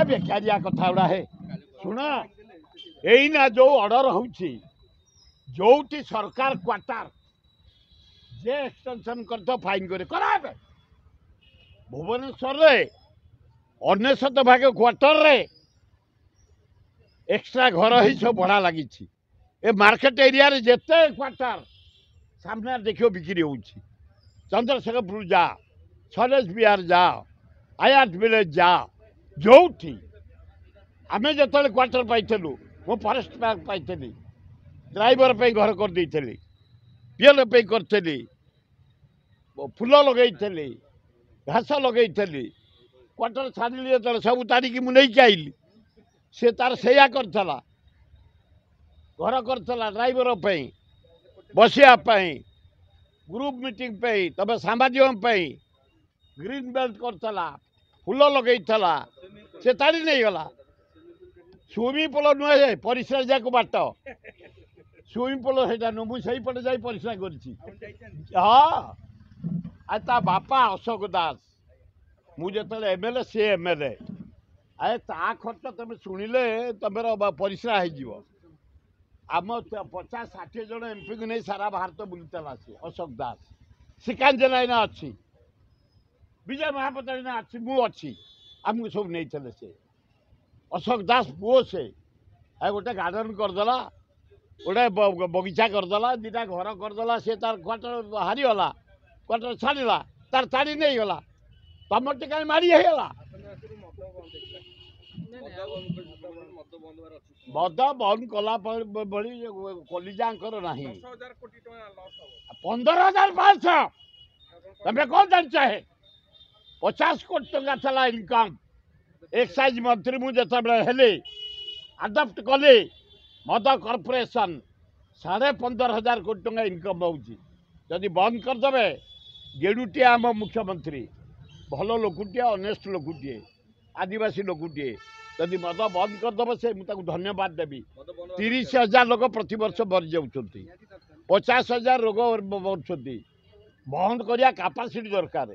बेकारिया कथा गुड़ा है शुण एना जो ऑर्डर होची जोटी सरकार क्वार्टर जे एक्सटेंशन कर फाइन करे कराबे भुवनेश्वर रे 99 भाग क्वार्टर रे एक्स्ट्रा घर ही सब भड़ा लगी ए मार्केट एरिया रे जेते क्वार्टर सामने देखियो बिक्री होची चंद्रशेखरपुर जा सलेश बिहार जा आयात विलेज जा जोठी आम जो क्वार्टर पाइलु मो फरेस्ट पार्क पाई ड्राइवर पे घर कर देली पीएल पे करी फूल लगे घास लगे क्वार्टर छाड़ी जो सब तारिकी मुझे आईली सी तार से करला घर करला ड्राइवर पे बसापी ग्रुप मीटिंग पे तब सांबादिक ग्रीन बेल्ट करला फूल लगे से ताड़ी नहीं गला स्विमिंग पूल नुहे परिश्रा जाक बाट स्विमिंग पूल से मुझे पटे जा परिश्रा कर हाँ बापा अशोक दास मुझे एमएलए सी एमएलए आए ता खर्च तुम शुणिले तुम परिश्रा हो आम 50-60 जन एमपी को नहीं सारा भारत बुलूला सी अशोक दास श्रीकांत नायना अच्छी विजय महापात्रा अच्छी मुझी आमको सब नहीं से अशोक दास पुओ से गोटे गार्डन करदेला गोटे बगीचा करदेला दीटा घर करदेला सी तार क्वार्टर हारीगला क्वार्टर छाड़ा तार ताड़ी नहीं गला तुम टिका मारी होगा मद बंद कला कलिजाकर ना 15,500 तुम कौन जान चाहे 50 कोटी टंका था इनकम एक्साइज मंत्री मुझे हेली आडप्ट कली मद कॉर्पोरेशन 15,500 कोटी टंका इनकम होदी बंद करदे गेडुटे आम मुख्यमंत्री भल लोकटे ऑनेस्ट लोकटे आदिवासी लोकटे जदि मद बंद करदे से मुझे धन्यवाद देवी 30,000 लोग प्रति वर्ष मरी जाऊँच 50,000 रोग मरुँच बंद करिया कैपेसिटी दरकार।